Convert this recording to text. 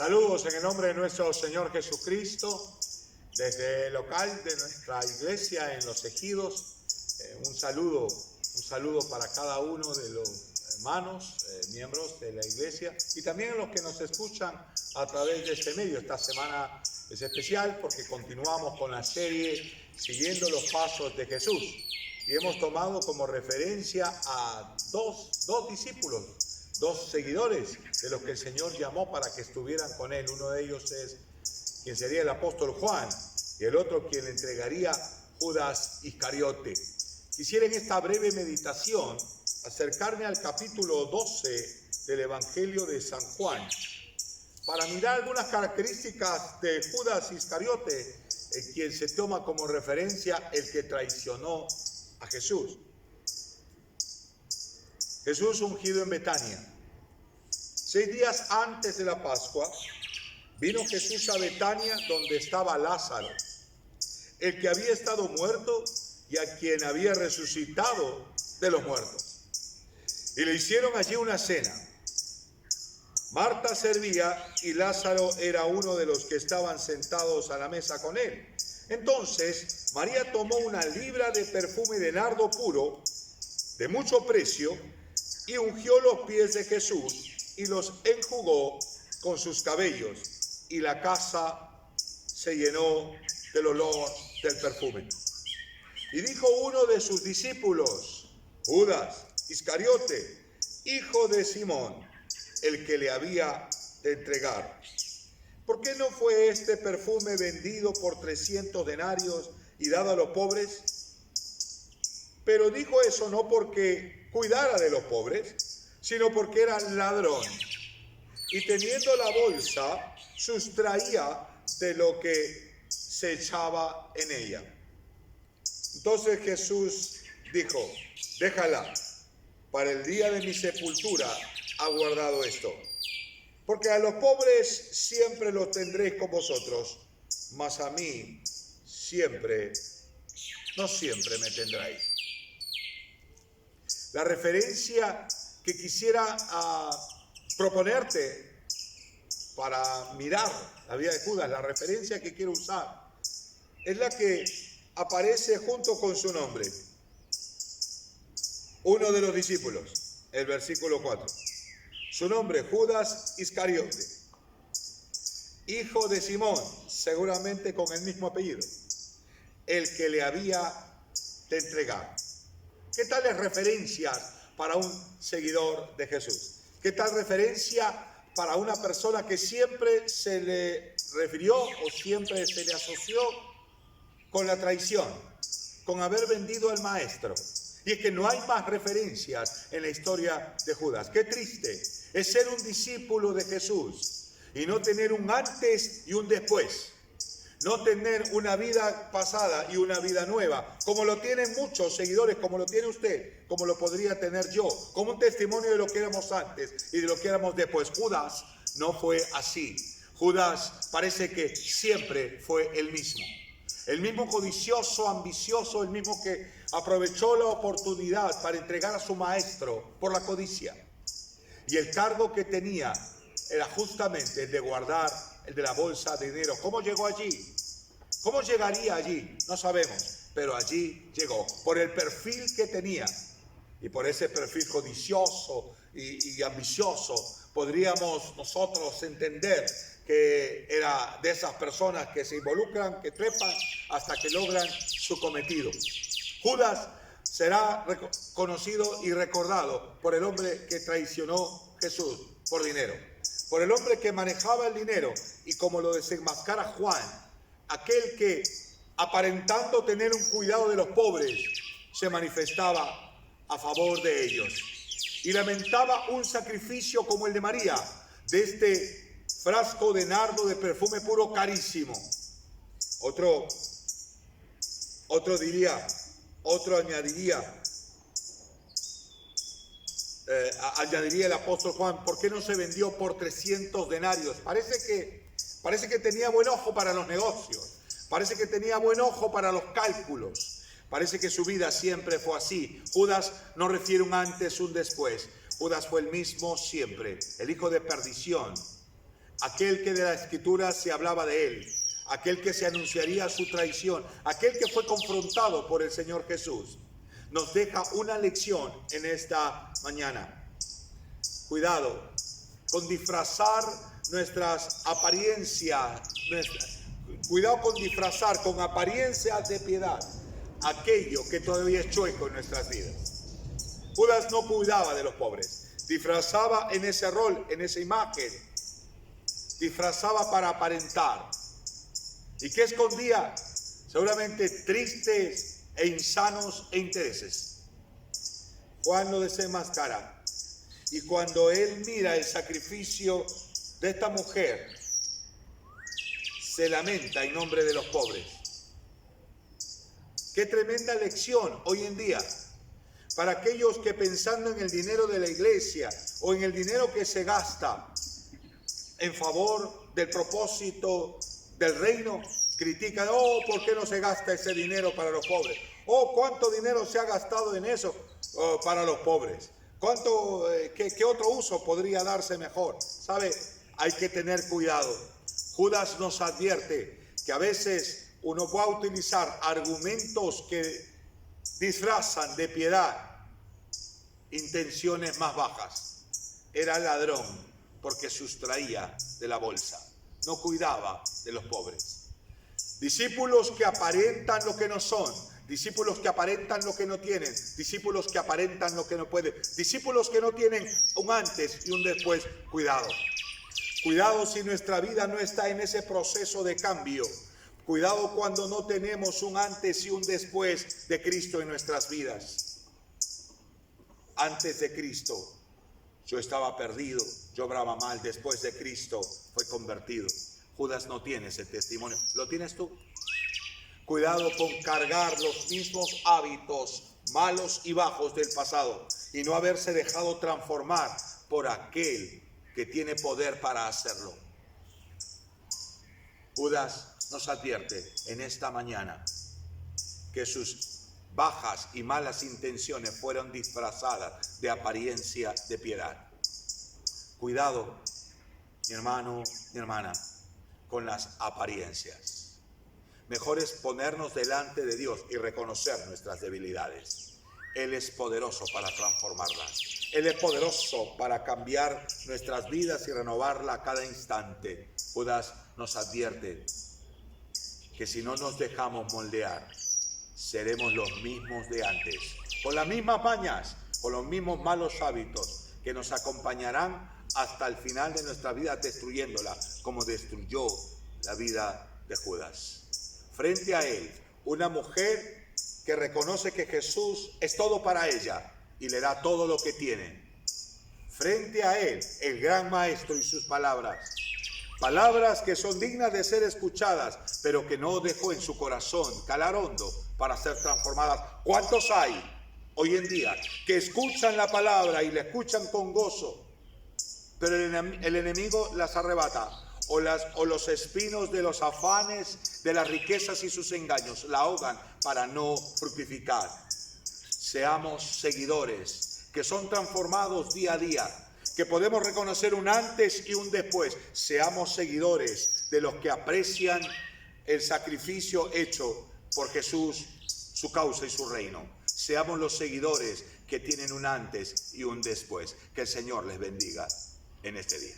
Saludos en el nombre de nuestro Señor Jesucristo, desde el local de nuestra iglesia en Los Ejidos. Un saludo para cada uno de los hermanos, miembros de la iglesia, y también a los que nos escuchan a través de este medio. Esta semana es especial porque continuamos con la serie Siguiendo los Pasos de Jesús, y hemos tomado como referencia a dos discípulos, dos seguidores de los que el Señor llamó para que estuvieran con él. Uno de ellos es quien sería el apóstol Juan, y el otro quien le entregaría, Judas Iscariote. Quisiera en esta breve meditación acercarme al capítulo 12 del Evangelio de San Juan, para mirar algunas características de Judas Iscariote, quien se toma como referencia el que traicionó a Jesús. Jesús ungido en Betania. 6 días antes de la Pascua, vino Jesús a Betania, donde estaba Lázaro, el que había estado muerto y a quien había resucitado de los muertos. Y le hicieron allí una cena. Marta servía y Lázaro era uno de los que estaban sentados a la mesa con él. Entonces María tomó una libra de perfume de nardo puro, de mucho precio, y ungió los pies de Jesús y los enjugó con sus cabellos, y la casa se llenó del olor del perfume. Y dijo uno de sus discípulos, Judas Iscariote, hijo de Simón, el que le había de entregar: ¿por qué no fue este perfume vendido por 300 denarios y dado a los pobres? Pero dijo eso no porque cuidara de los pobres, sino porque era ladrón, y teniendo la bolsa, sustraía de lo que se echaba en ella. Entonces Jesús dijo, déjala, para el día de mi sepultura ha guardado esto. Porque a los pobres siempre los tendréis con vosotros, mas a mí no siempre me tendráis. La referencia que quisiera proponerte para mirar la vida de Judas, la referencia que quiero usar, es la que aparece junto con su nombre. Uno de los discípulos, el versículo 4. Su nombre, Judas Iscariote, hijo de Simón, seguramente con el mismo apellido, el que le había de entregar. ¿Qué tales referencias para un seguidor de Jesús? ¿Qué tal referencia para una persona que siempre se le refirió o siempre se le asoció con la traición, con haber vendido al maestro? Y es que no hay más referencias en la historia de Judas. Qué triste es ser un discípulo de Jesús y no tener un antes y un después. No tener una vida pasada y una vida nueva, como lo tienen muchos seguidores, como lo tiene usted, como lo podría tener yo, como un testimonio de lo que éramos antes y de lo que éramos después. Judas no fue así. Judas parece que siempre fue el mismo codicioso, ambicioso, el mismo que aprovechó la oportunidad para entregar a su maestro por la codicia. Y el cargo que tenía era justamente el de guardar el de la bolsa de dinero. ¿Cómo llegó allí? ¿Cómo llegaría allí? No sabemos, pero allí llegó por el perfil que tenía, y por ese perfil codicioso y ambicioso podríamos nosotros entender que era de esas personas que se involucran, que trepan hasta que logran su cometido. Judas será conocido y recordado por el hombre que traicionó a Jesús por dinero, por el hombre que manejaba el dinero, y como lo desenmascara Juan, aquel que, aparentando tener un cuidado de los pobres, se manifestaba a favor de ellos y lamentaba un sacrificio como el de María, de este frasco de nardo de perfume puro carísimo. Otro añadiría el apóstol Juan, ¿por qué no se vendió por 300 denarios? Parece que tenía buen ojo para los negocios, parece que tenía buen ojo para los cálculos, parece que su vida siempre fue así. Judas no refiere un antes, un después. Judas fue el mismo siempre, el hijo de perdición, aquel que de la Escritura se hablaba de él, aquel que se anunciaría su traición, aquel que fue confrontado por el Señor Jesús, nos deja una lección en esta mañana. Cuidado con disfrazar nuestras apariencias, cuidado con disfrazar con apariencias de piedad aquello que todavía es chueco en nuestras vidas. Judas no cuidaba de los pobres, disfrazaba en ese rol, en esa imagen, disfrazaba para aparentar. ¿Y qué escondía? Seguramente tristes e insanos e intereses. Juan lo desenmascara. Y cuando él mira el sacrificio de esta mujer, se lamenta en nombre de los pobres. Qué tremenda lección hoy en día para aquellos que pensando en el dinero de la iglesia o en el dinero que se gasta en favor del propósito del reino, critican, ¿por qué no se gasta ese dinero para los pobres? ¿Cuánto dinero se ha gastado en eso para los pobres? ¿Qué otro uso podría darse mejor? ¿Sabe? Hay que tener cuidado. Judas nos advierte que a veces uno va a utilizar argumentos que disfrazan de piedad intenciones más bajas. Era ladrón porque sustraía de la bolsa, no cuidaba de los pobres. Discípulos que aparentan lo que no son, discípulos que aparentan lo que no tienen, discípulos que aparentan lo que no pueden, discípulos que no tienen un antes y un después. Cuidado. Cuidado si nuestra vida no está en ese proceso de cambio. Cuidado cuando no tenemos un antes y un después de Cristo en nuestras vidas. Antes de Cristo, yo estaba perdido, yo obraba mal. Después de Cristo, fue convertido. Judas no tiene ese testimonio. ¿Lo tienes tú? Cuidado con cargar los mismos hábitos malos y bajos del pasado y no haberse dejado transformar por aquel que tiene poder para hacerlo. Judas nos advierte en esta mañana que sus bajas y malas intenciones fueron disfrazadas de apariencia de piedad. Cuidado, mi hermano, mi hermana, con las apariencias. Mejor es ponernos delante de Dios y reconocer nuestras debilidades. Él es poderoso para transformarlas. Él es poderoso para cambiar nuestras vidas y renovarla a cada instante. Judas nos advierte que si no nos dejamos moldear, seremos los mismos de antes, con las mismas mañas, con los mismos malos hábitos que nos acompañarán hasta el final de nuestra vida, destruyéndola como destruyó la vida de Judas. Frente a él, una mujer que reconoce que Jesús es todo para ella y le da todo lo que tiene. Frente a él, el gran maestro y sus palabras. Palabras que son dignas de ser escuchadas, pero que no dejó en su corazón calar hondo para ser transformadas. ¿Cuántos hay hoy en día que escuchan la palabra y la escuchan con gozo, pero el enemigo las arrebata? O los espinos de los afanes, de las riquezas y sus engaños la ahogan para no fructificar. Seamos seguidores que son transformados día a día, que podemos reconocer un antes y un después. Seamos seguidores de los que aprecian el sacrificio hecho por Jesús, su causa y su reino. Seamos los seguidores que tienen un antes y un después. Que el Señor les bendiga en este día.